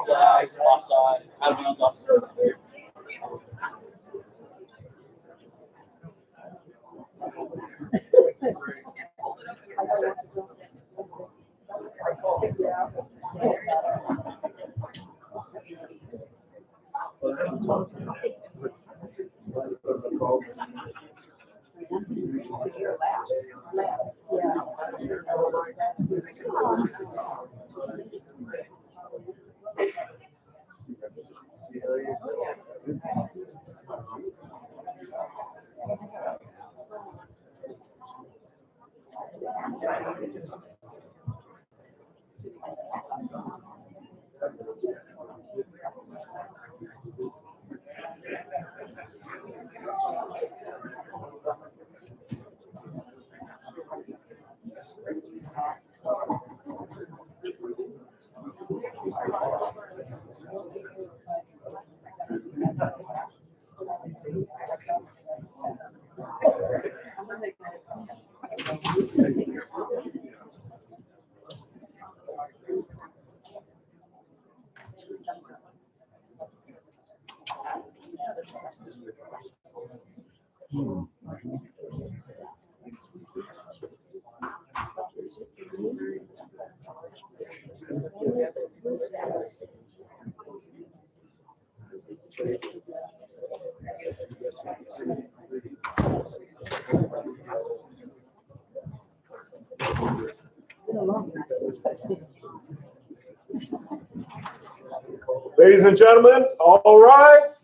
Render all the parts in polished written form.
Sides, offsides, out of bounds, offside. Ladies and gentlemen, all rise.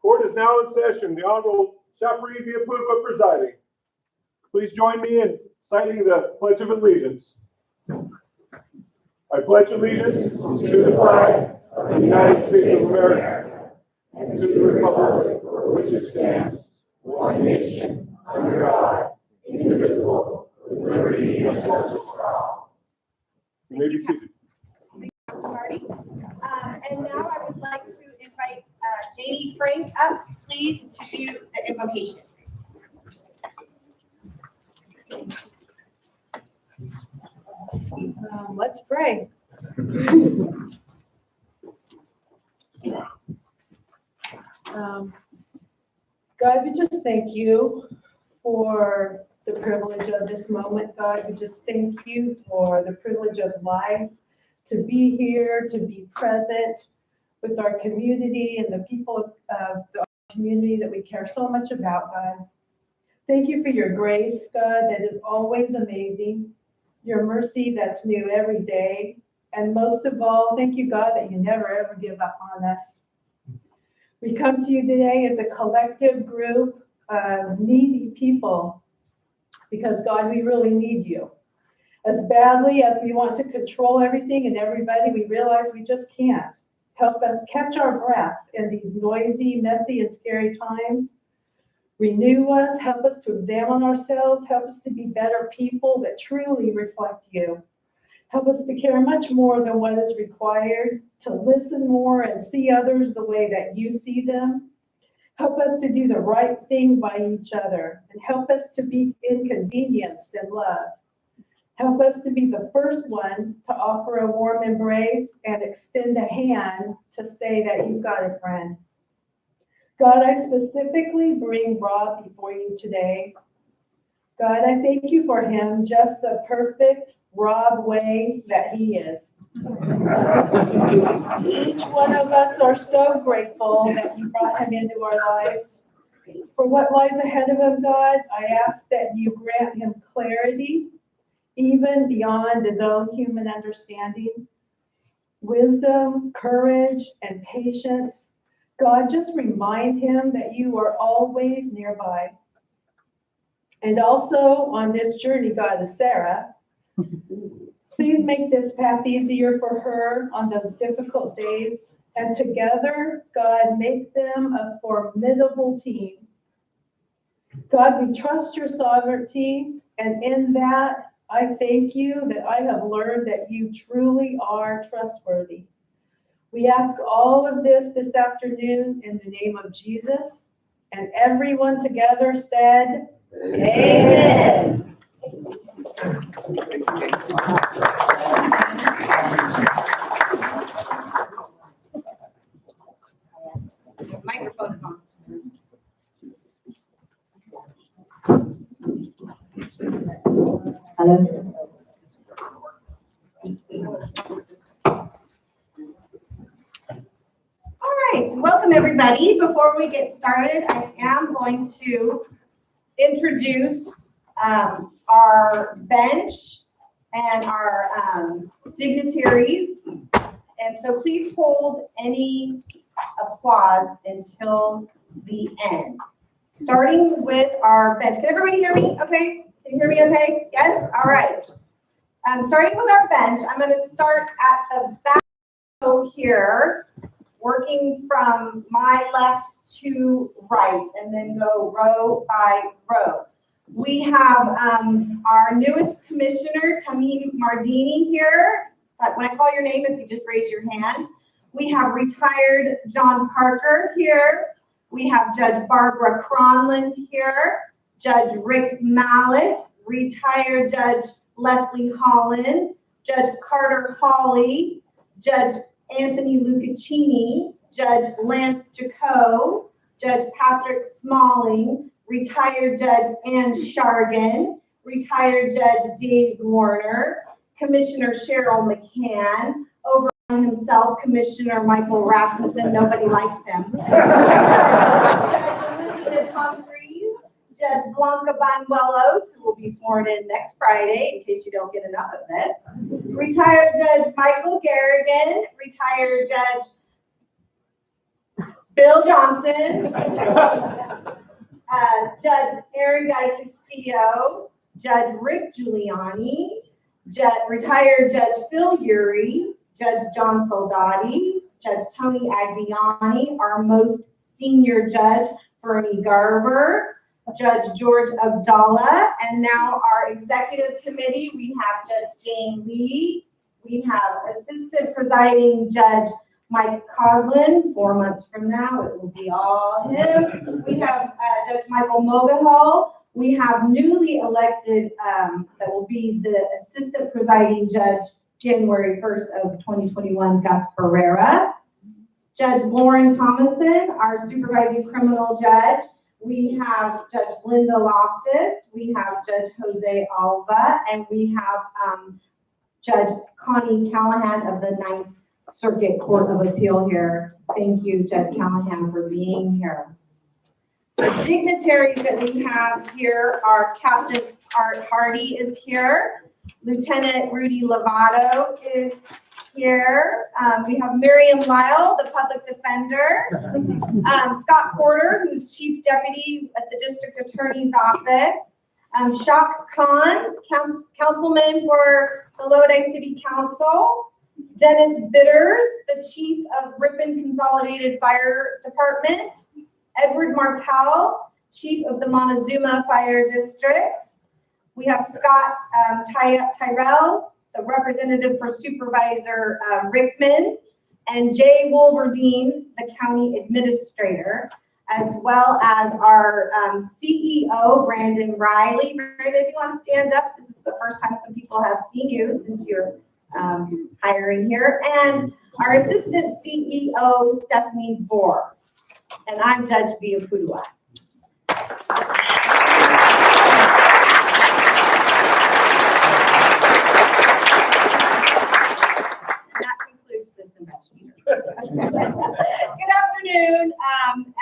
Court is now in session. The Honorable Chaparri Villapupa presiding. Please join me in citing the Pledge of Allegiance. I pledge allegiance to the flag of the United States of America and to the republic for which it stands, one nation, under God, indivisible, with liberty and justice for all. You may be seated. Marty. And now I would like to invite Katie Frank up, please, to do the invocation. Let's pray. God, we just thank you for the privilege of this moment, God. We just thank you for the privilege of life, to be here, to be present with our community and the people of our community that we care so much about, God. Thank you for your grace, God, that is always amazing, your mercy that's new every day, and most of all, thank you, God, that you never ever give up on us. We come to you today as a collective group of needy people because, God, we really need you. As badly as we want to control everything and everybody, we realize we just can't. Help us catch our breath in these noisy, messy, and scary times. Renew us, help us to examine ourselves, help us to be better people that truly reflect you. Help us to care much more than what is required, to listen more and see others the way that you see them. Help us to do the right thing by each other, and help us to be inconvenienced in love. Help us to be the first one to offer a warm embrace and extend a hand to say that you've got a friend. God, I specifically bring Rob before you today. God, I thank you for him, just the perfect Rob way that he is. Each one of us are so grateful that you brought him into our lives. For what lies ahead of him, God, I ask that you grant him clarity, even beyond his own human understanding, wisdom, courage, and patience. God, just remind him that you are always nearby. And also on this journey, God, is Sarah. Please make this path easier for her on those difficult days. And together, God, make them a formidable team. God, we trust your sovereignty. And in that, I thank you that I have learned that you truly are trustworthy. We ask all of this afternoon in the name of Jesus. And everyone together said, Amen. Hello. All right, welcome everybody. Before we get started, I am going to introduce our bench and our dignitaries. And so please hold any applause until the end. Starting with our bench. Can everybody hear me? Okay. Can you hear me okay? Yes? All right. Starting with our bench, I'm going to start at the back row here, working from my left to right, and then go row by row. We have our newest commissioner, Tamim Mardini, here. When I call your name, if you just raise your hand. We have retired John Parker here. We have Judge Barbara Cronland here, Judge Rick Mallett, retired Judge Leslie Holland, Judge Carter Hawley, Judge Anthony Lucaccini, Judge Lance Jaco, Judge Patrick Smalling, retired Judge Ann Shargan, retired Judge Dave Warner, Commissioner Cheryl McCann, over himself, Commissioner Michael Rasmussen, nobody likes him. Judge Elizabeth Humphreys, Judge Blanca Banuelos, who will be sworn in next Friday, in case you don't get enough of this. Retired Judge Michael Garrigan, retired Judge Bill Johnson, Judge Aaron Guy Castillo, Judge Rick Giuliani, retired Judge Phil Urey, Judge John Soldati, Judge Tony Agbiani, our most senior judge, Bernie Garber, Judge George Abdallah, and now our executive committee, we have Judge Jane Lee, we have Assistant Presiding Judge Mike Coughlin. 4 months from now, it will be all him. We have Judge Michael Mogahol. We have newly elected, that will be the Assistant Presiding Judge January 1st of 2021, Gus Ferreira. Judge Lauren Thomason, our Supervising Criminal Judge. We have Judge Linda Loftus. We have Judge Jose Alva, and we have Judge Connie Callahan of the Ninth Circuit Court of Appeal here. Thank you, Judge Callahan, for being here. The dignitaries that we have here are Captain Art Hardy is here. Lieutenant Rudy Lovato is here. We have Miriam Lyle, the public defender. Scott Porter, who's chief deputy at the district attorney's office. Shak Khan, councilman for the Lodi City Council. Dennis Bitters, the chief of Ripon Consolidated Fire Department. Edward Martell, chief of the Montezuma Fire District. We have Scott Tyrell, the representative for Supervisor Rickman, and Jay Wolverdine, the county administrator, as well as our CEO, Brandon Riley. Brandon, if you want to stand up, this is the first time some people have seen you since you're hiring here, and our assistant CEO, Stephanie Bohr. And I'm Judge Via Pudua. That concludes this investiture. Good afternoon,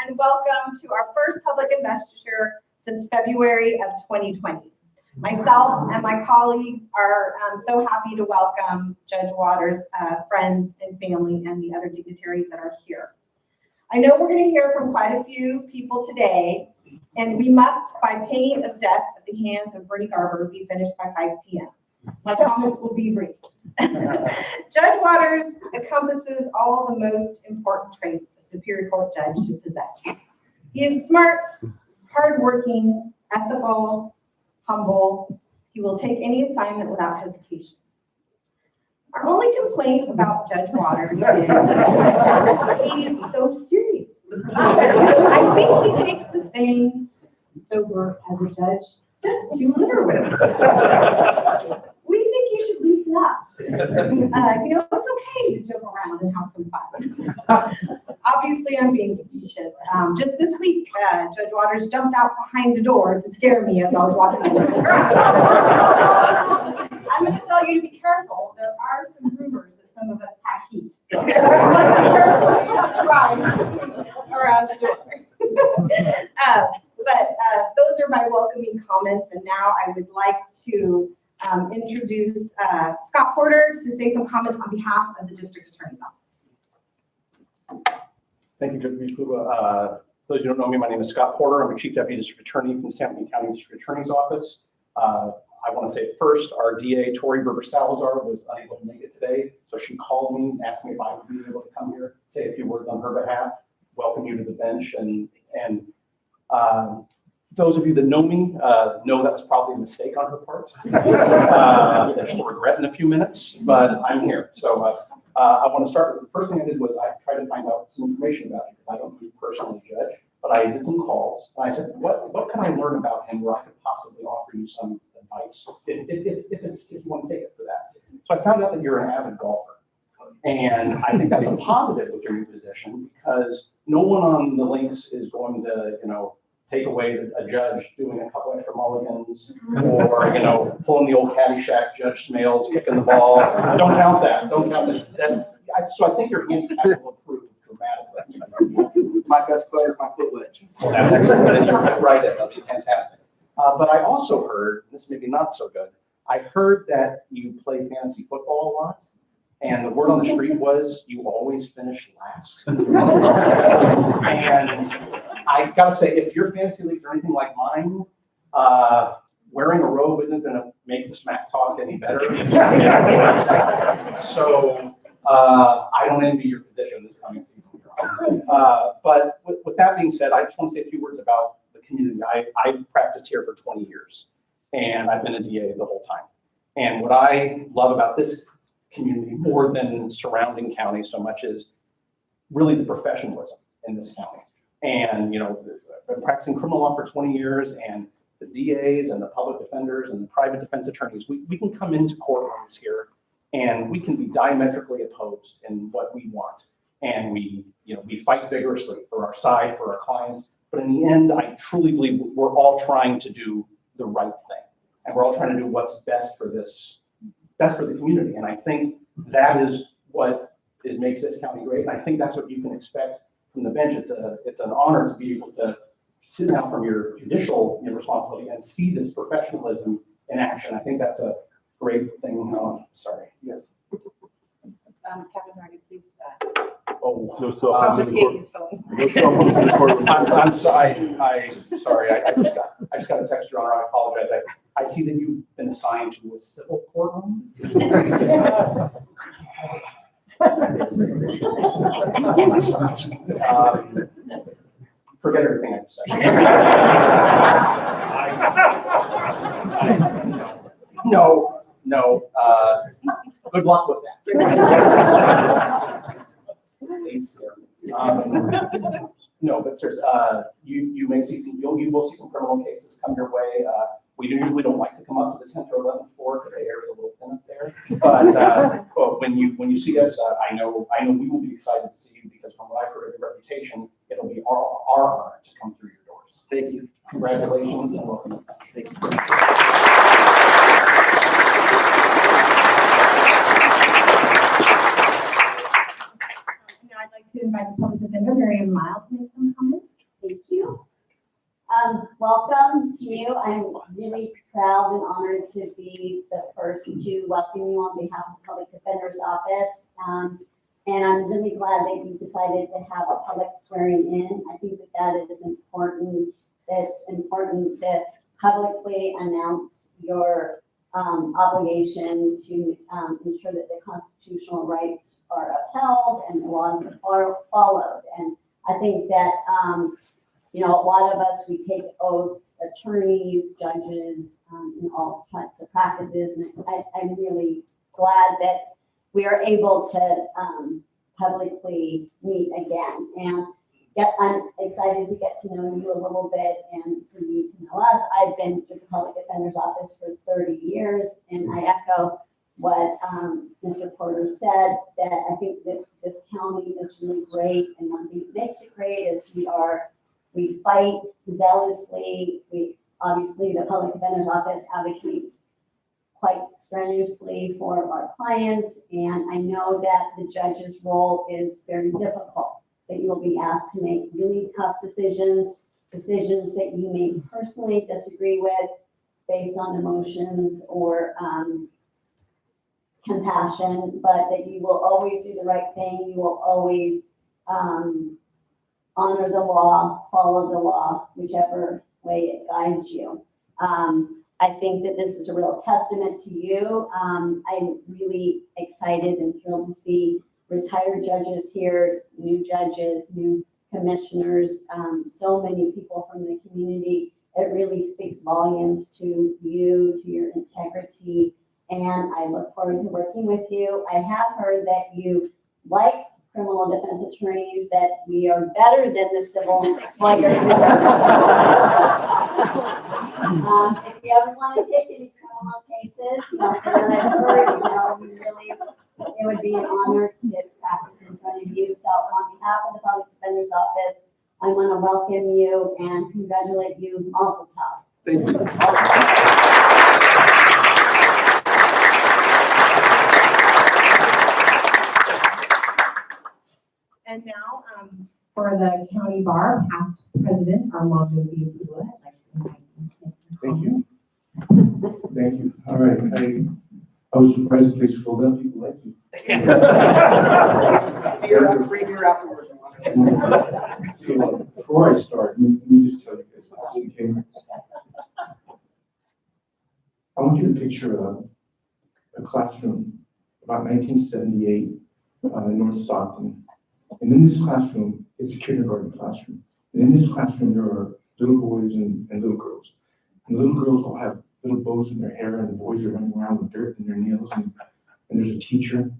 and welcome to our first public investiture since February of 2020. Myself and my colleagues are so happy to welcome Judge Waters' friends and family and the other dignitaries that are here. I know we're going to hear from quite a few people today, and we must, by pain of death at the hands of Bernie Garber, be finished by 5 p.m. My comments will be brief. Judge Waters encompasses all the most important traits a Superior Court judge should possess. He is smart, hardworking, ethical, humble. He will take any assignment without hesitation. Our only complaint about Judge Waters is he's so serious. I think he takes the same sober as a judge, just too literally. We think you should loosen up. It's okay to joke around and have some fun. obviously I'm being facetious. Just this week, Judge Waters jumped out behind the door to scare me as I was walking in. I'm going to tell you to be careful. There are some rumors that some of us pack heat. So be careful around the door. But those are my welcoming comments, and now I would like to introduce Scott Porter to say some comments on behalf of the District Attorney's Office. Thank you, Judge Mikuba. Those who don't know me, my name is Scott Porter. I'm a Chief Deputy District Attorney from the San Joaquin County District Attorney's Office. I want to say first, our DA, Tori Berber Salazar, was unable to make it today, so she called me and asked me if I would be able to come here, say a few words on her behalf, welcome you to the bench, and those of you that know me know that was probably a mistake on her part. That she'll regret in a few minutes, but I'm here. So I want to start with the first thing I did was I tried to find out some information about you because I don't personally judge, but I did some calls and I said, what can I learn about him where I could possibly offer you some advice if you want to take it for that. So I found out that you're an avid golfer. And I think that's a positive with your new position because no one on the links is going to, take away a judge doing a couple extra mulligans or, pulling the old Caddyshack Judge Smales, kicking the ball. Don't count that. Don't count that. So I think your handicap will improve dramatically. My best player is my foot wedge. Well, that's excellent. You're right. That'll be fantastic. But I also heard, this may be not so good, I heard that you play fantasy football a lot. And the word on the street was you always finish last. And I gotta say, if your fantasy leagues are anything like mine, wearing a robe isn't gonna make the smack talk any better. So I don't envy your position this coming season. But with that being said, I just want to say a few words about the community. I've practiced here for 20 years, and I've been a DA the whole time. And what I love about this community more than surrounding counties so much is really the professionalism in this county. And, I've been practicing criminal law for 20 years, and the DAs and the public defenders and the private defense attorneys, we can come into courtrooms here and we can be diametrically opposed in what we want. And we fight vigorously for our side, for our clients. But in the end, I truly believe we're all trying to do the right thing. And we're all trying to do what's best for the community. And I think that is what makes this county great. And I think that's what you can expect from the bench. It's an honor to be able to sit down from your judicial responsibility and see this professionalism in action. I think that's a great thing. Sorry. Yes. Captain Hardy, please. Oh, No cell phones in the Confiscate court. his phone. No cell phones in the courtroom. I'm sorry. I just got a text, Your Honor. I apologize. I see that you've been assigned to a civil courtroom. Forget everything I just said. No. Good luck with that. No, but there's you may see you will see some criminal cases come your way. We usually don't like to come up to the 10th or 11th floor because the air is a little thin up there. But when you see us, I know we will be excited to see you because from what I've heard of your reputation, it'll be our honor to come through your doors. Thank you. Congratulations and welcome. Thank you. I'd like to invite the public defender, Miriam Miles, to make some comments. Thank you. Welcome to you. I'm really proud and honored to be the first to welcome you on behalf of the Public Defender's Office. And I'm really glad that you decided to have a public swearing in. I think that is important. It's important to publicly announce your obligation to ensure that the constitutional rights are upheld and the laws are followed. And I think that, a lot of us, we take oaths, attorneys, judges, in all types of practices. And I'm really glad that we are able to publicly meet again. And I'm excited to get to know you a little bit and for you to know us. I've been with the Public Defender's Office for 30 years, and I echo what Mr. Porter said, that I think that this county is really great, and what makes it great is we fight zealously. Obviously, the Public Defender's Office advocates quite strenuously for our clients, and I know that the judge's role is very difficult, that you'll be asked to make really tough decisions that you may personally disagree with based on emotions or compassion, but that you will always do the right thing. You will always honor the law, follow the law, whichever way it guides you. I think that this is a real testament to you. I'm really excited and thrilled to see retired judges here, new judges, new commissioners, so many people from the community. It really speaks volumes to you, to your integrity, and I look forward to working with you. I have heard that you like criminal defense attorneys, that we are better than the civil lawyers. If you ever want to take any criminal cases, from what I've heard, you really, it would be an honor to practice in front of you. So on behalf of the Public Defender's Office, I want to welcome you and congratulate you also, Todd. Thank you. And now, for the county bar, past president Armando Villalobos, I'd like to invite him to make some Thank you. Thank you. All right. I was surprised the place filled up. People like you. Free beer afterwards. So, before I start, let me just tell you guys, okay? I want you to picture a classroom about 1978 in North Stockton. And in this classroom, it's a kindergarten classroom. And in this classroom, there are little boys and little girls. And the little girls all have little bows in their hair, and the boys are running around with dirt in their nails. And there's a teacher,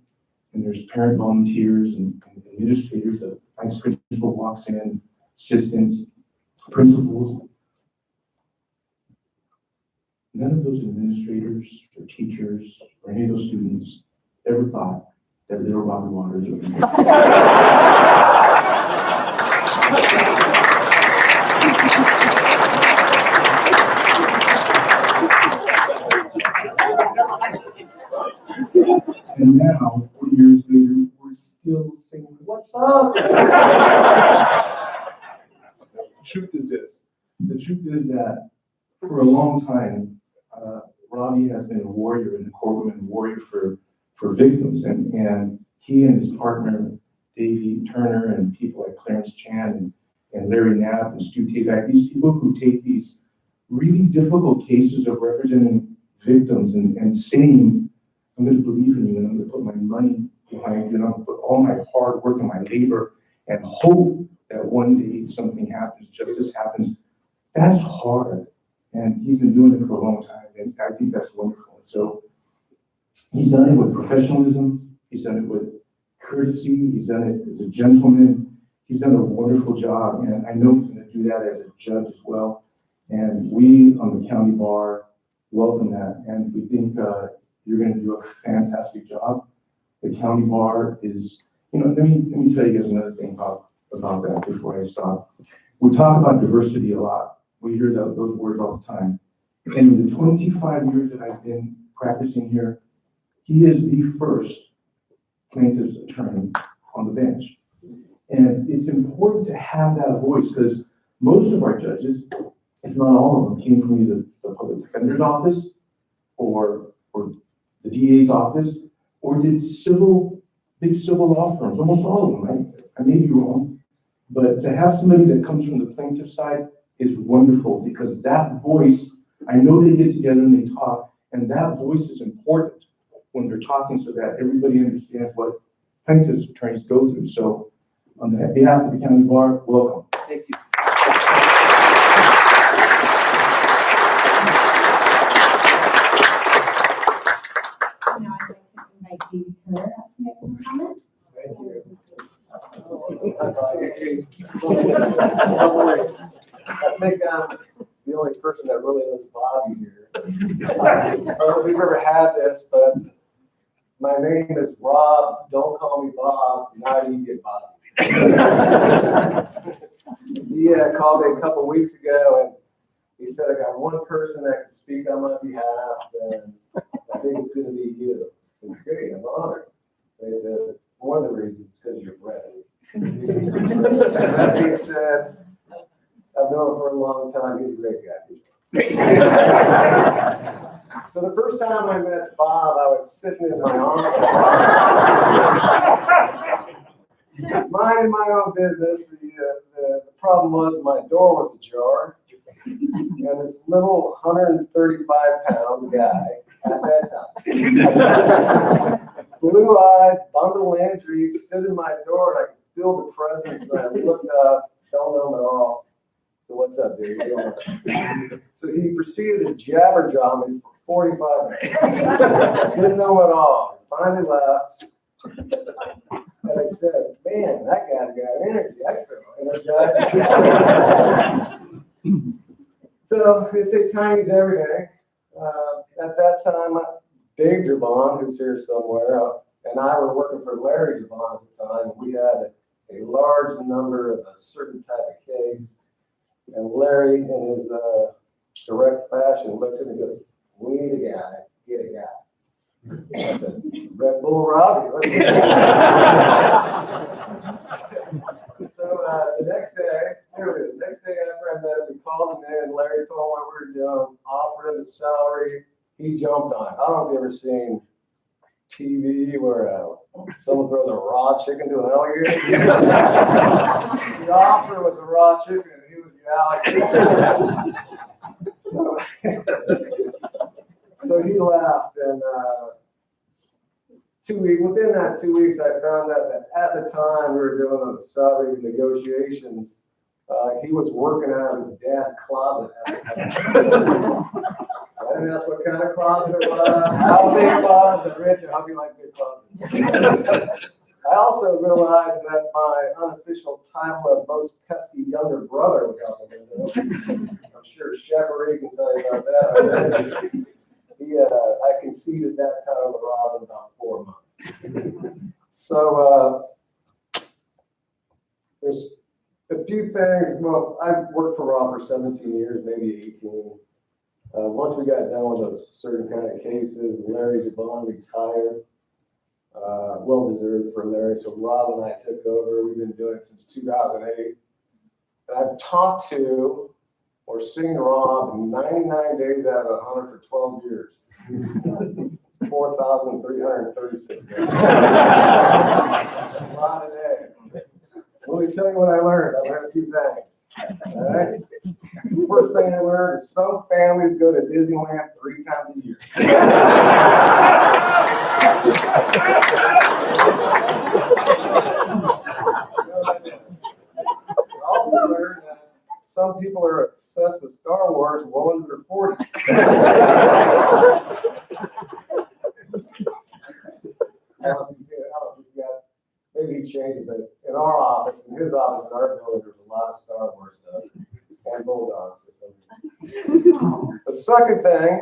and there's parent volunteers and administrators. The vice principal walks in, assistants, principals. None of those administrators or teachers or any of those students ever thought that little Robbie Waters would be there. And now, 40 years later, we're still saying, "What's up?" The truth is this. The truth is that for a long time, Robbie has been a warrior in the courtroom and a warrior for victims. And he and his partner, Davey Turner, and people like Clarence Chan and Larry Knapp and Stu Tabak, these people who take these really difficult cases of representing victims and saying, I'm going to believe in you, and I'm going to put my money behind you, and I'm going to put all my hard work and my labor and hope that one day something happens, justice happens. That's hard. And he's been doing it for a long time, and I think that's wonderful. So he's done it with professionalism. He's done it with courtesy. He's done it as a gentleman. He's done a wonderful job, and I know he's going to do that as a judge as well. And we on the county bar welcome that, and we think you're going to do a fantastic job. The county bar is, let me tell you guys another thing about that before I stop. We talk about diversity a lot. We hear those words all the time. And in the 25 years that I've been practicing here, he is the first plaintiff's attorney on the bench. And it's important to have that voice because most of our judges, if not all of them, came from either the public defender's office or the DA's office, or did big civil law firms, almost all of them. I may be wrong, but to have somebody that comes from the plaintiff side is wonderful because that voice, I know they get together and they talk, and that voice is important when they're talking so that everybody understands what plaintiff's attorneys go through. So on behalf of the county bar, welcome. Thank you. Now I'd like to invite Davey Turner up to make some comments. Thank you. I think I'm the only person that really knows Bobby here. I don't know if we've ever had this, but my name is Rob, don't call me Bob, now you get Bob. He called me a couple weeks ago and he said, I got one person that can speak on my behalf, and I think it's gonna be you. I said, great, I'm honored. And he says, one of the reasons is because you're ready. That being said, I've known him for a long time, he's a great guy. So the first time I met Bob, I was sitting in my office, minding my own business. The problem was my door was ajar, and this little 135-pound guy at that time, blue-eyed, bundle Landry, stood in my door, and I could feel the presence, and I looked up, don't know him at all. So what's up, dude? So he proceeded to jabber-jaw me for 45 minutes. Didn't know him at all. Finally left. And I said, man, that guy's got energy. I feel energized. So they say timing's everything. At that time, Dave Javon, who's here somewhere, and I were working for Larry Javon at the time. We had a large number of a certain type of case. And Larry, in his direct fashion, looks at me and goes, we need a guy, get a guy. I said, Red Bull Robbie. Let's go. So the next day, the next day after I met him, we called him in, Larry told him what we were doing, offered him the salary, he jumped on it. I don't know if you've ever seen TV where someone throws a raw chicken to an alligator. The offer was a raw chicken. So he left, and 2 weeks, within that 2 weeks, I found out that at the time we were doing those salary negotiations, he was working out of his dad's closet at the time. I didn't ask what kind of closet it was, how big it was, and Rich, I hope you like big closets. I also realized that my unofficial title of most pesky younger brother was out the window. I'm sure Chevrolet can tell you about that. I conceded that title to Rob in about 4 months. So there's a few things. Well, I've worked for Rob for 17 years, maybe 18. Once we got done with those certain kind of cases, Larry Javon retired. Well deserved for Larry. So Rob and I took over. We've been doing it since 2008. And I've talked to or seen Rob 99 days out of 100 for 12 years. 4,336 days. A lot of days. Let me tell you what I learned. I learned a few things. All right. First thing I learned is some families go to Disneyland 3 times a year. I also learned that some people are obsessed with Star Wars well into their 40s. I don't know if he's got, maybe he changed it, but in our office, in his office, in our building, there's a lot of Star Wars stuff and Bulldogs. The second thing,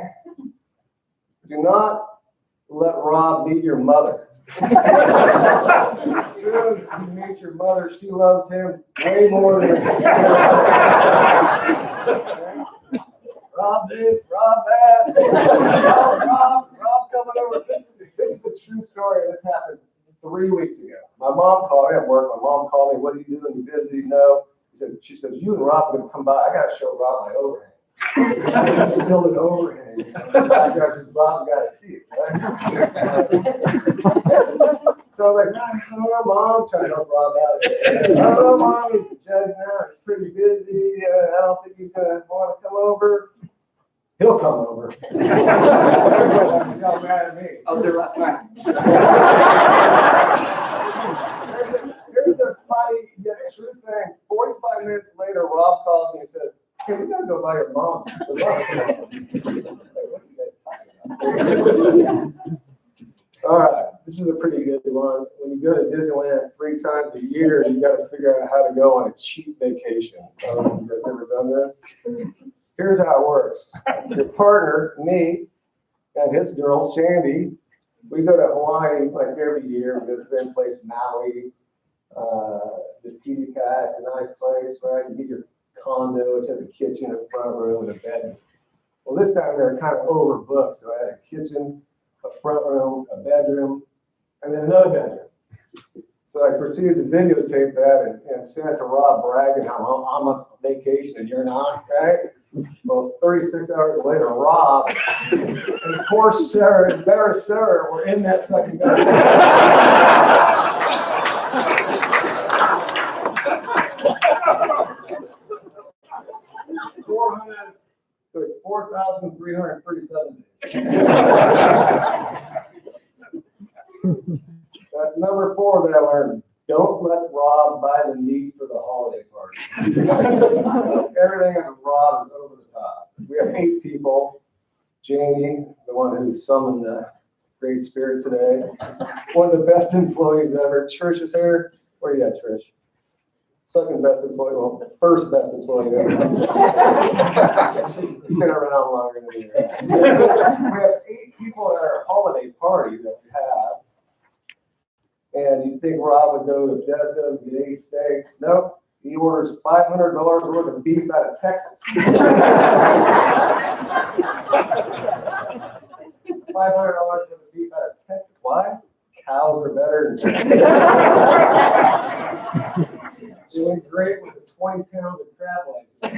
do not let Rob meet your mother. As soon as you meet your mother, she loves him way more than you. Rob this, Rob that. Rob coming over. This is a true story. This happened 3 weeks ago. My mom called me at work. My mom called me, what are you doing? You busy? No. She said, you and Rob are going to come by. I got to show Rob my overhang. Still an overhang. Rob got to see it. Right? So I'm like, I don't know, Mom. Trying to help Rob out. I don't know, Mom. He's a judge now. He's pretty busy. I don't think he's going to want to come over. He'll come over. Y'all mad at me. I was there last night. Here's the funny, yet true thing. 45 minutes later, Rob calls me and says, hey, we gotta go by your mom. All right, this is a pretty good one. When you go to Disneyland 3 times a year, you gotta figure out how to go on a cheap vacation. I don't know if you guys ever done this. Here's how it works. Your partner, me, and his girl, Sandy, We go to Hawaii like every year. We go to the same place, Maui. The Titicaca, it's a nice place, right? You get your condo, which has a kitchen, a front room, and a bedroom. Well, this time they're kind of overbooked, so I had a kitchen, a front room, a bedroom, and then another bedroom. So I proceeded to videotape that and send it to Rob bragging how I'm on vacation and you're not, right? Well, 36 hours later, Rob and poor Sarah, embarrassed Sarah, were in that second bedroom. 4,337 days. Number 4 that I learned, don't let Rob buy the meat for the holiday party. Everything on Rob is over the top. We have 8 people. Jamie, the one who summoned the great spirit today. One of the best employees ever. Trish is here. Where you at, Trish? Second best employee, well, first best employee ever. She's been around longer than me. We have 8 people at our holiday party that we have. And you think Rob would go to Jessica's, get 8 steaks? Nope. He orders $500 worth of beef out of Texas. $500 worth of beef out of Texas. Why? Cows are better than Texas. Doing great with the 20 pounds of crab legs.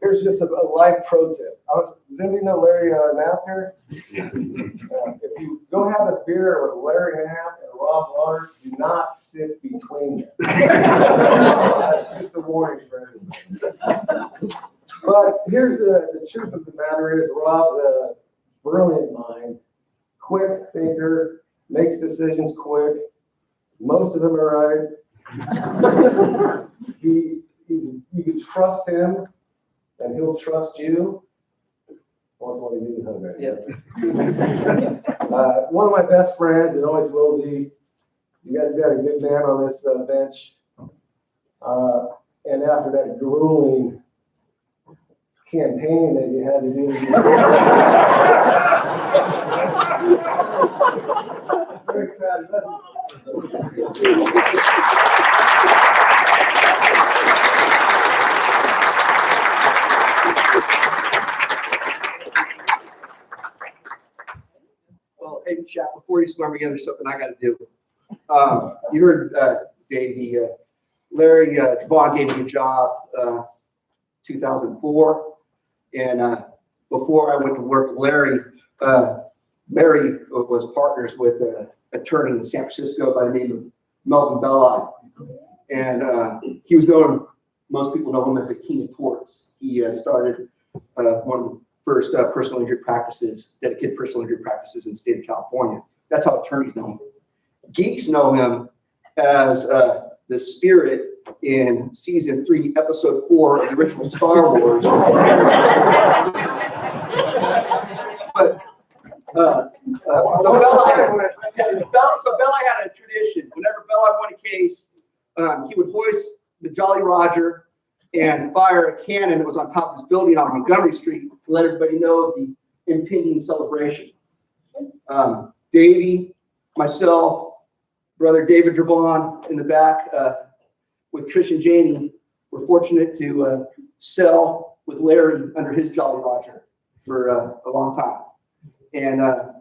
Here's just a life pro tip. Does anybody know Larry Knapp here? If you go have a beer with Larry Knapp and Rob Waters, do not sit between them. That's just a warning for everybody. But here's the truth of the matter is Rob's a brilliant mind, quick thinker, makes decisions quick. Most of them are right. You can trust him, and he'll trust you. What's what he do, huh? Yeah. One of my best friends, and always will be. You guys got a good man on this bench. And after that grueling campaign that you had to do. Very proud of that. Well, hey, chat, before you swear me in, there's something I got to do. You heard Dave, Larry Devon gave me a job 2004. And before I went to work with Larry, Larry was partners with an attorney in San Francisco by the name of Melvin Belli. And he was known, most people know him as the king of torts. He started one of the first personal injury practices, dedicated personal injury practices in the state of California. That's how attorneys know him. Geeks know him as the spirit in season 3, episode 4 of the original Star Wars. But so Belli had a tradition. Whenever Belli won a case, he would hoist the Jolly Roger and fire a cannon that was on top of his building on Montgomery Street to let everybody know of the impending celebration. Davey, myself, brother David Devon in the back with Trish and Janie were fortunate to sell with Larry under his Jolly Roger for a long time. And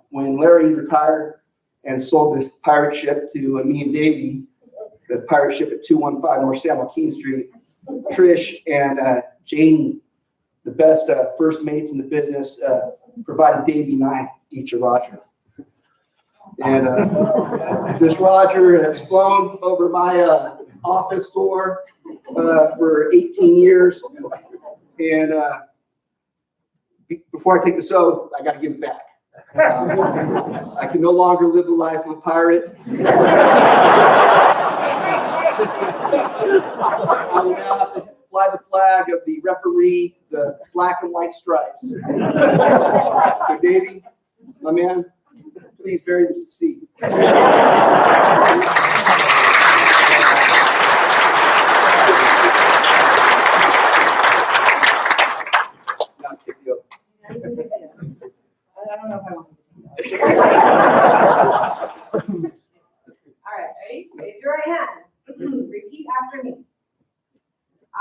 when Larry retired and sold this pirate ship to me and Davey, the pirate ship at 215 North San Joaquin Street, Trish and Janie, the best first mates in the business, provided Davey and I each a Roger. And this Roger has flown over my office door for 18 years. And before I take this oath, I got to give it back. I can no longer live the life of a pirate. I will now have to fly the flag of the referee, the black and white stripes. So, Davey, my man, please bury this at sea. I don't know if I want to. do that. All right, ready? Raise your right hand. Repeat after me.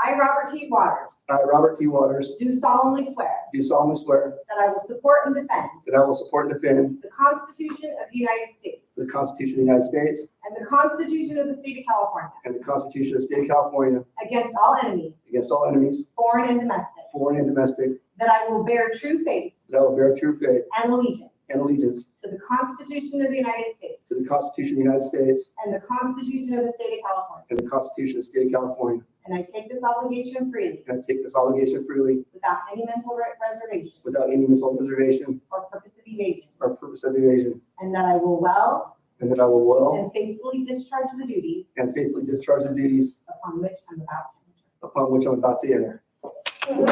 I, Robert T. Waters, I, Robert T. Waters, do solemnly swear do solemnly swear that I will support and defend that I will support and defend the Constitution of the United States the Constitution of the United States and the Constitution of the State of California and the Constitution of the State of California against all enemies, against all enemies, foreign and domestic, foreign and domestic, that I will bear true faith that I will bear true faith and allegiance and allegiance to the Constitution of the United States to the Constitution of the United States and the Constitution of the State of California. and the Constitution of the State of California. And I take this obligation freely, And I take this obligation freely without any mental reservation without any mental reservation or purpose of evasion, or purpose of evasion, and that I will well and that I will well and faithfully discharge the duties and faithfully discharge the duties upon which I'm about to enter. upon which I'm about to enter. Thank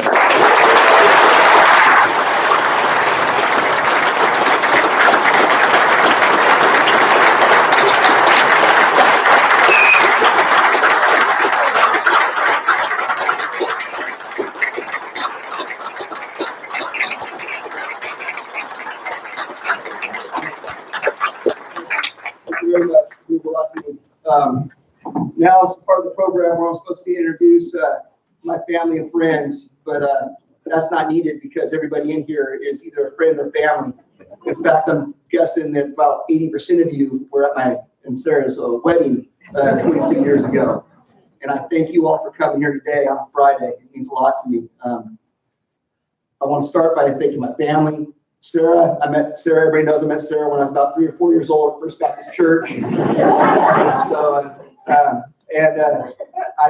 you very much. It means a lot to me. Now, as part of the program where I'm supposed to introduce my family and friends, but that's not needed because everybody in here is either a friend or family. In fact, I'm guessing that about 80% of you were at my and Sarah's wedding 22 years ago. And I thank you all for coming here today on a Friday. It means a lot to me. I want to start by thanking my family. Sarah, I met Sarah, everybody knows I met Sarah when I was about 3 or 4 years old at First Baptist Church. So, I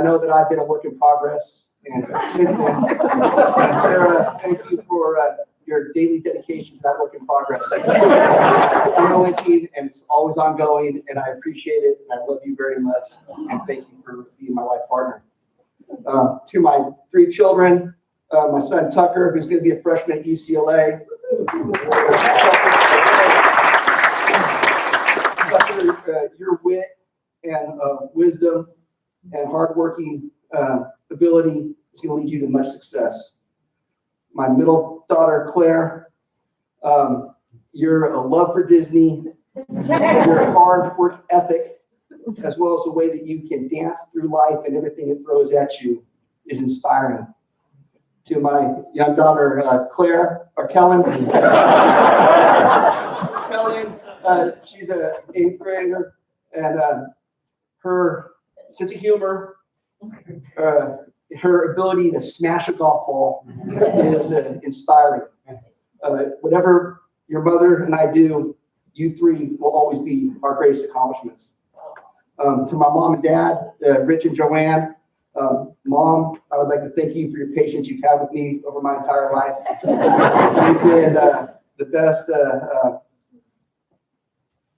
know that I've been a work in progress and since then. And Sarah, thank you for your daily dedication to that work in progress. It's unrelenting and it's always ongoing, and I appreciate it. And I love you very much, and thank you for being my life partner. To my 3 children, my son Tucker, who's going to be a freshman at UCLA. Tucker, your wit and wisdom and hardworking ability is going to lead you to much success. My middle daughter, Claire, your love for Disney, your hard work ethic, as well as the way that you can dance through life and everything it throws at you is inspiring. To my young daughter, Claire, or Kellen. Kellen, she's an 8th grader, and her sense of humor, her ability to smash a golf ball is inspiring. Whatever your mother and I do, you 3 will always be our greatest accomplishments. To my mom and dad, Rich and Joanne, Mom, I would like to thank you for your patience you've had with me over my entire life. You've been the best, I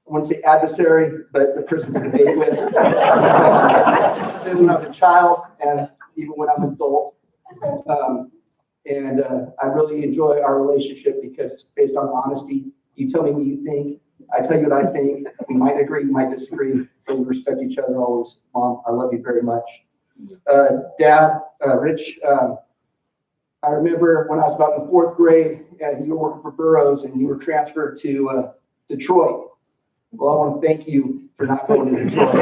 wouldn't say adversary, but the person to debate with. Since when I was a child and even when I'm an adult. I really enjoy our relationship because it's based on honesty. You tell me what you think. I tell you what I think. We might agree, we might disagree, but we respect each other always. Mom, I love you very much. Dad, Rich, I remember when I was about in the 4th grade, you were working for Burroughs and you were transferred to Detroit. Well, I want to thank you for not going to Detroit.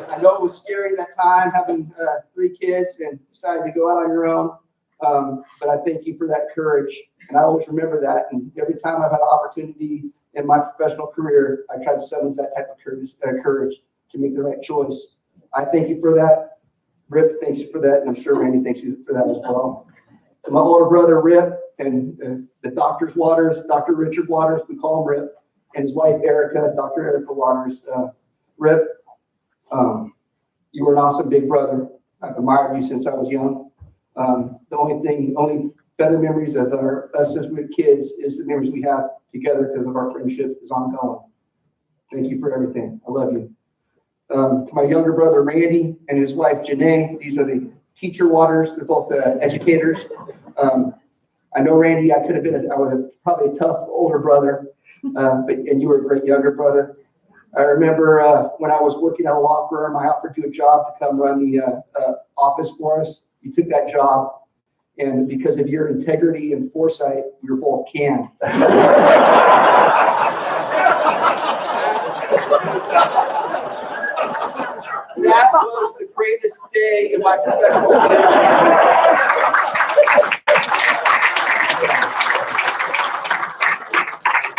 I know it was scary at that time, having 3 kids and decided to go out on your own, but I thank you for that courage. And I always remember that. And every time I've had an opportunity in my professional career, I try to summons that type of courage to make the right choice. I thank you for that. Rip thanks you for that, and I'm sure Randy thanks you for that as well. To my older brother, Rip, and the Dr. Waters, Dr. Richard Waters, we call him Rip, and his wife, Erica, Dr. Erica Waters. Rip, you were an awesome big brother. I've admired you since I was young. The only better memories of us as we're kids is the memories we have together because of our friendship is ongoing. Thank you for everything. I love you. To my younger brother, Randy, and his wife, Janae, these are the teacher Waters. They're both educators. I know, Randy, I was probably a tough older brother, and you were a great younger brother. I remember when I was working at a law firm, I offered you a job to come run the office for us. You took that job, And because of your integrity and foresight, you're both canned. That was the greatest day in my professional career.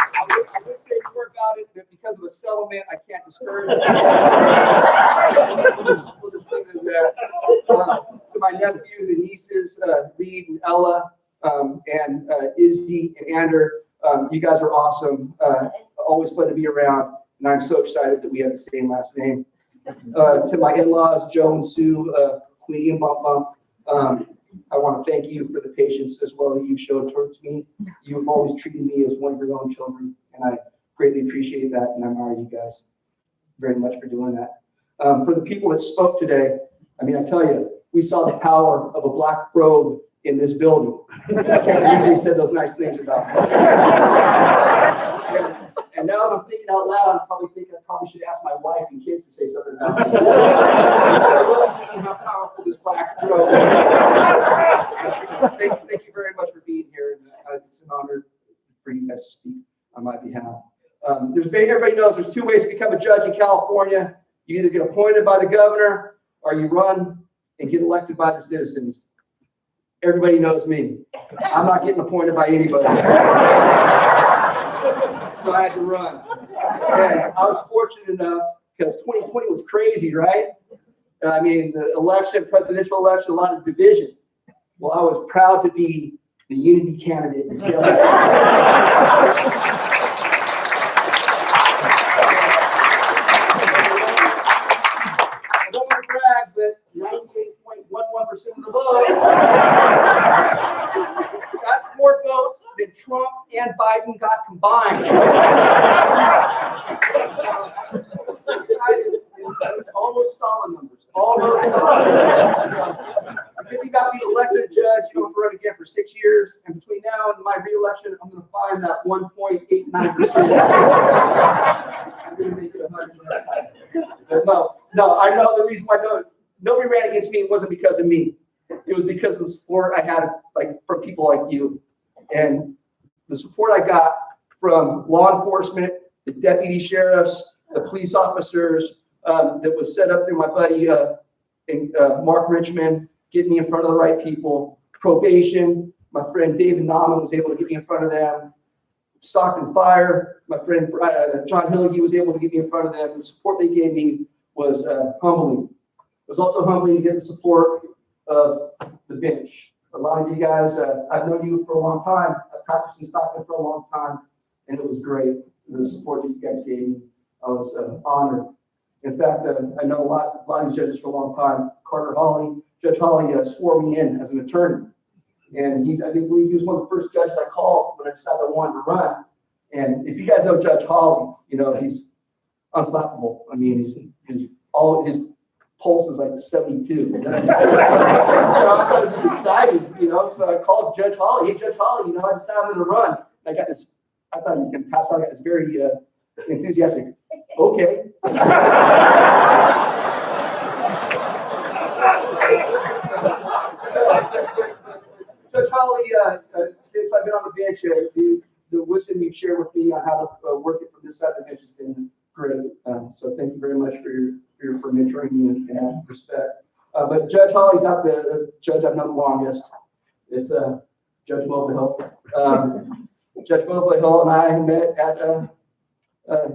I would say more about it, but because of a settlement, I can't discourage it. We'll just leave it at that. To my nephew, the nieces, Reed and Ella, and Izzy and Ander, you guys are awesome. Always fun to be around, and I'm so excited that we have the same last name. To my in-laws, Joe and Sue, Queenie and Bump Bump, I want to thank you for the patience as well that you've showed towards me. You've always treated me as one of your own children, and I greatly appreciate that, and I admire you guys very much for doing that. For the people that spoke today, I mean, I tell you, we saw the power of a black robe in this building. I can't believe they said those nice things about me. And now that I'm thinking out loud, I'm probably thinking I probably should ask my wife and kids to say something about me. I really see how powerful this black robe is. Thank you very much for being here. And it's an honor for you guys to speak on my behalf. Everybody knows there's two ways to become a judge in California. You either get appointed by the governor or you run and get elected by the citizens. Everybody knows me. I'm not getting appointed by anybody. So I had to run. And I was fortunate enough because 2020 was crazy, right? I mean, the election, presidential election, a lot of division. Well, I was proud to be the unity candidate in Salem. I don't want to brag, but 98.11% of the vote. That's more votes than Trump and Biden got combined. Excited. Almost Stalin numbers. Almost Stalin. So, if you got me elected judge, you don't have to run again for 6 years. And between now and my re-election, I'm going to find that 1.89%. I'm going to make it 100%. No, I know the reason why nobody ran against me. It wasn't because of me. It was because of the support I had, like, from people like you. And the support I got from law enforcement, the deputy sheriffs, the police officers, that was set up through my buddy Mark Richmond, getting me in front of the right people. Probation, my friend David Nauman was able to get me in front of them. Stockton Fire, my friend John Hilligy was able to get me in front of them. The support they gave me was humbling. It was also humbling to get the support of the bench. A lot of you guys, I've known you for a long time. I've practiced in Stockton for a long time, and it was great. The support that you guys gave me, I was honored. In fact, I know a lot of these judges for a long time. Carter Hawley, Judge Hawley swore me in as an attorney. And I believe he was one of the first judges I called when I decided I wanted to run. And if you guys know Judge Hawley, you know, he's unflappable. I mean, his pulse is like 72. I thought it was exciting, you know, so I called Judge Hawley. Hey, Judge Hawley, you know, I decided I'm going to run. I got this, I thought you can pass out. I got this very enthusiastic, okay. Judge Hawley, since I've been on the bench, the wisdom you've shared with me on how to work it from this side of the bench has been great. So thank you very much for mentoring me and respect. But Judge Hawley's not the judge I've known the longest. It's Judge Mulvihill. Judge Mulvihill and I met at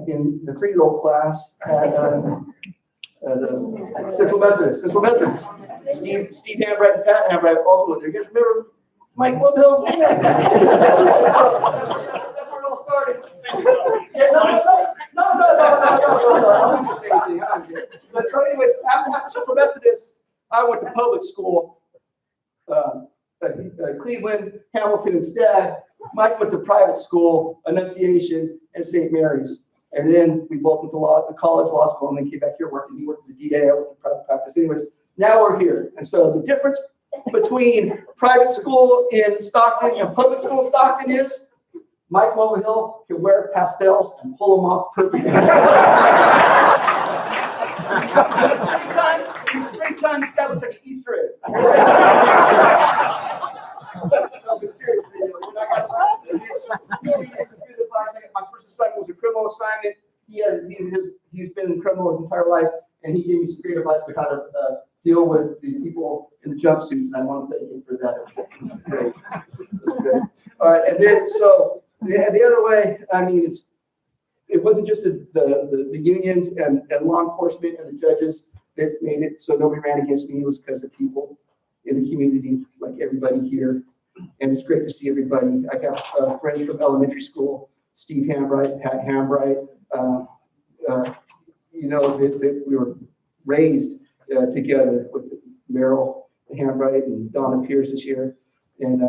in the 3-year-old class at Central Methodist. Steve Hambright and Pat Hambright also went there. You guys remember Mike Mulvihill? Yeah. That's where it all started. Yeah, no. I don't say anything. But so anyways, after Central Methodist, I went to public school. Cleveland, Hamilton instead. Mike went to private school, Annunciation, and St. Mary's. And then we both went to college, law school, and then came back here working. He worked as a DA, I worked in private practice. Anyways, now we're here. And so the difference between private school in Stockton and public school in Stockton is Mike Mulvihill can wear pastels and pull them off perfectly. In the springtime, this guy looks like an Easter egg. assignment. He's been criminal his entire life, and he gave me some great advice to kind of deal with the people in the jumpsuits, and I want to thank him for that. Great. That's good. All right, and then so the other way, I mean, it wasn't just the unions and law enforcement and the judges that made it so nobody ran against me. It was because of people in the community, like everybody here. And it's great to see everybody. I got friends from elementary school, Steve Hambright, Pat Hambright. You know, that we were raised together with Merrill Hambright and Donna Pierce this year. And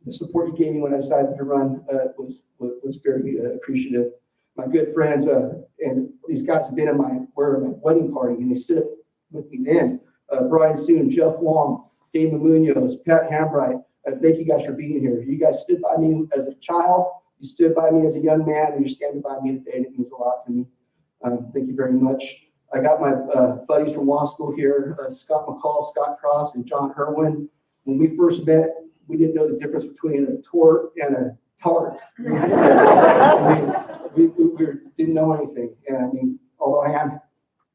the support you gave me when I decided to run was very appreciative. My good friends and these guys have been at my wedding party, and they stood with me then. Brian Soon, Jeff Wong, Dave Munoz, Pat Hambright. Thank you guys for being here. You guys stood by me as a child. You stood by me as a young man, and you're standing by me today, and it means a lot to me. Thank you very much. I got my buddies from law school here, Scott McCall, Scott Cross, and John Irwin. When we first met, we didn't know the difference between a tort and a tart. I mean, we didn't know anything. And I mean, although I am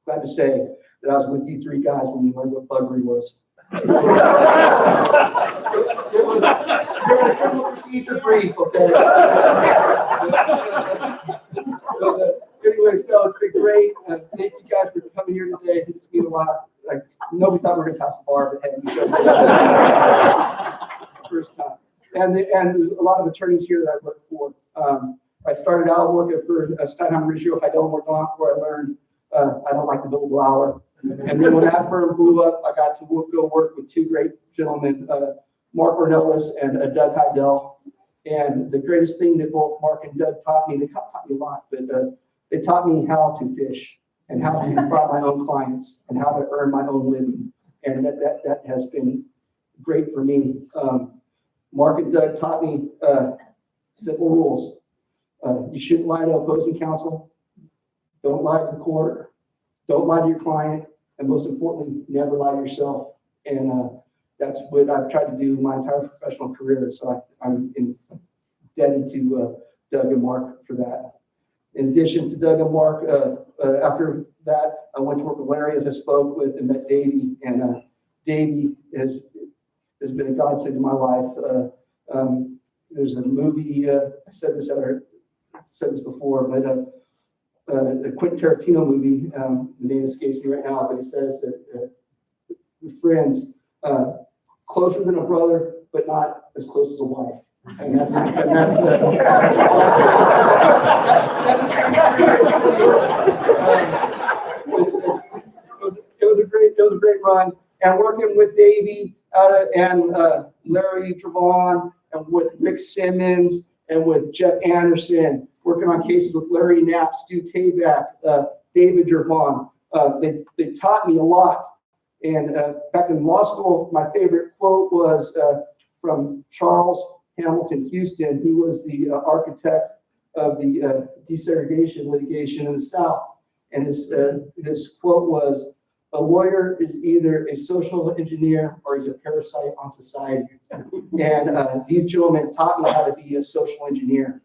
glad to say that I was with you three guys when we learned what buggery was. It was during a criminal procedure brief, okay? Anyways, no, it's been great. Thank you guys for coming here today. It's been a lot. Like, nobody thought we were going to pass the bar, but hey, we showed first time. And there's a lot of attorneys here that I work for. I started out working for Steinheim Riggio, Heidel Mordaunt, where I learned I don't like the billable hour. And then when that firm blew up, I got to go work with two great gentlemen, Mark Ornelas and Doug Heidel. And the greatest thing that both Mark and Doug taught me, they taught me a lot, but they taught me how to fish and how to find my own clients and how to earn my own living. And that has been great for me. Mark and Doug taught me simple rules. You shouldn't lie to opposing counsel. Don't lie to the court. Don't lie to your client. And most importantly, never lie to yourself. And that's what I've tried to do my entire professional career. So I'm indebted to Doug and Mark for that. In addition to Doug and Mark, after that, I went to work with Larry, as I spoke with, and met Davey. And Davey has been a godsend in my life. There's a movie, I said this before, but a Quentin Tarantino movie, the name escapes me right now, but it says that friends, closer than a brother, but not as close as a wife. And that's it was a great run. And working with Davey and Larry Trevon and with Rick Simmons and with Jeff Anderson, working on cases with Larry Knapp, Stu Tabak, David Trevon. They taught me a lot. And back in law school, my favorite quote was from Charles Hamilton Houston. He was the architect of the desegregation litigation in the South. And his quote was, "A lawyer is either a social engineer or he's a parasite on society." And these gentlemen taught me how to be a social engineer.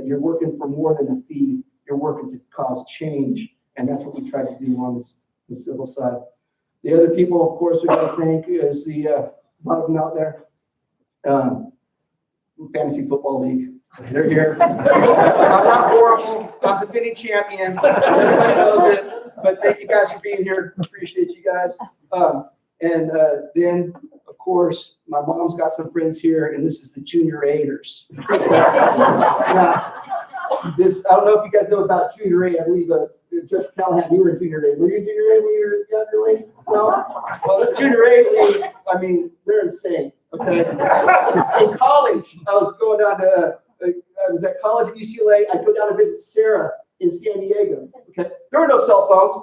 You're working for more than a fee. You're working to cause change. And that's what we try to do on the civil side. The other people, of course, we got to thank is a lot of them out there. Fantasy Football League. They're here. I'm not horrible. I'm the defending champion. Everybody knows it. But thank you guys for being here. Appreciate you guys. And then, of course, my mom's got some friends here, and this is the Junior Aiders. Now, I don't know if you guys know about Junior Aid. I believe Judge Callahan, you were in Junior Aid. Were you in Junior Aid when you were a younger lady? No? Well, this Junior Aid league, I mean, they're insane. Okay. In college, I was going down to, I was at college at UCLA. I'd go down to visit Sarah in San Diego. Okay. There were no cell phones.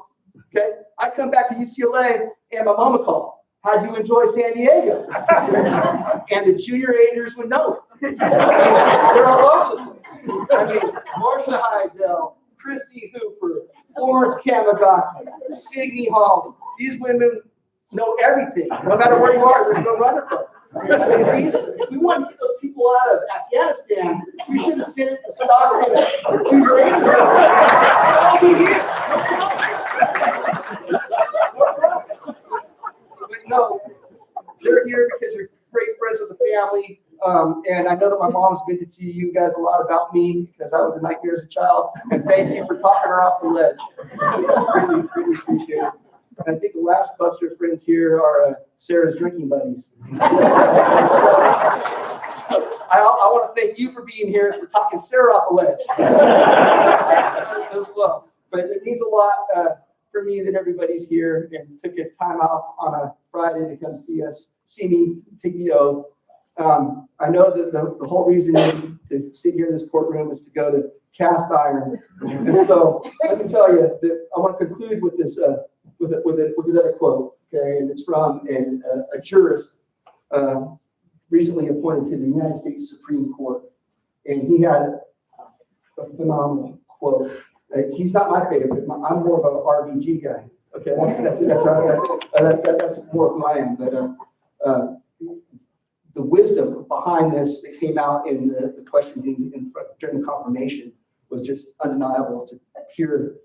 Okay. I'd come back to UCLA and my mama called. How'd you enjoy San Diego? And the Junior Aiders would know it. They're all over the place. I mean, Marsha Heidel, Christy Hooper, Florence Kamagaki, Signe Hawley. These women know everything. No matter where you are, there's no running from. I mean, if we want to get those people out of Afghanistan, we should have sent Stockton or Junior Rangers. They'll all be here. But no, they're here because you're great friends with the family. And I know that my mom's been to tell you guys a lot about me because I was a nightmare as a child. And thank you for talking her off the ledge. Really, really appreciate it. And I think the last cluster of friends here are Sarah's drinking buddies. So I want to thank you for being here, for talking Sarah off the ledge as well. But it means a lot for me that everybody's here and took a time out on a Friday to come see me take the oath. I know that the whole reason to sit here in this courtroom is to go to cast iron. And so let me tell you that I want to conclude with this, with another quote, okay? And it's from a jurist recently appointed to the United States Supreme Court. And he had a phenomenal quote. He's not my favorite. I'm more of an RBG guy. Okay, that's more of who I am. But the wisdom behind this that came out in the questioning during the confirmation was just undeniable. It's a pure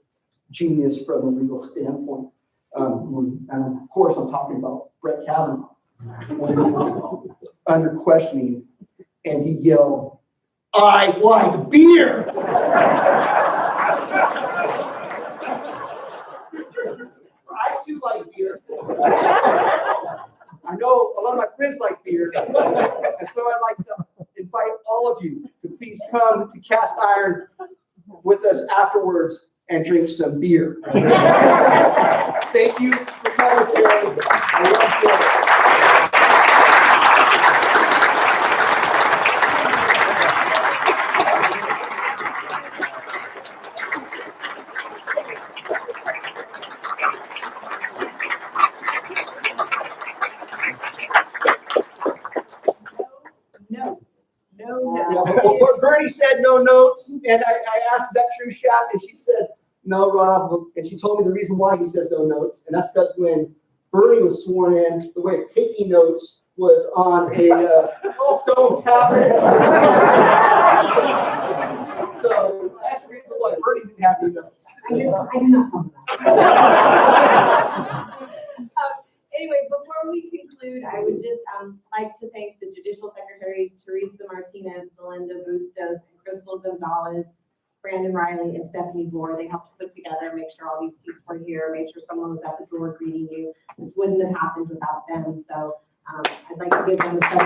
genius from a legal standpoint. And of course, I'm talking about Brett Kavanaugh when he was under questioning, and he yelled, "I like beer." I too like beer. I know a lot of my friends like beer, and so I'd like to invite all of you to please come to Cast Iron with us afterwards and drink some beer. Thank you for coming today. I love you. Yeah, but Bernie said no notes, and I asked, is that true, Shaq? And she said, no, Rob. And she told me the reason why he says no notes, and that's because when Bernie was sworn in, the way of taking notes was on a stone tablet. So that's the reason why Bernie didn't have any notes. I do not talk about Anyway, before we conclude, I would just like to thank the Judicial Secretaries, Teresa Martinez, Belinda Bustos, and Crystal Gonzalez, Brandon Riley, and Stephanie Bohr. They helped put together, make sure all these seats were here, make sure someone was at the door greeting you. This wouldn't have happened without them. So I'd like to give them a special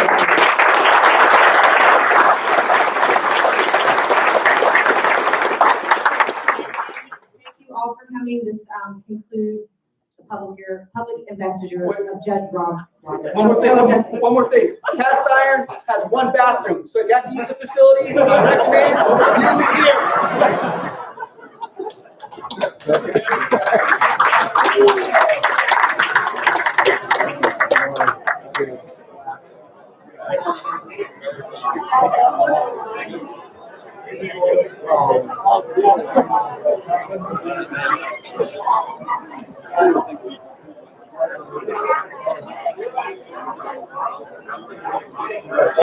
Thank you all for coming. This concludes the public investiture of Judge Rob Rogers. One more thing. Cast Iron has one bathroom, so if you have to use the facilities, I recommend use it here.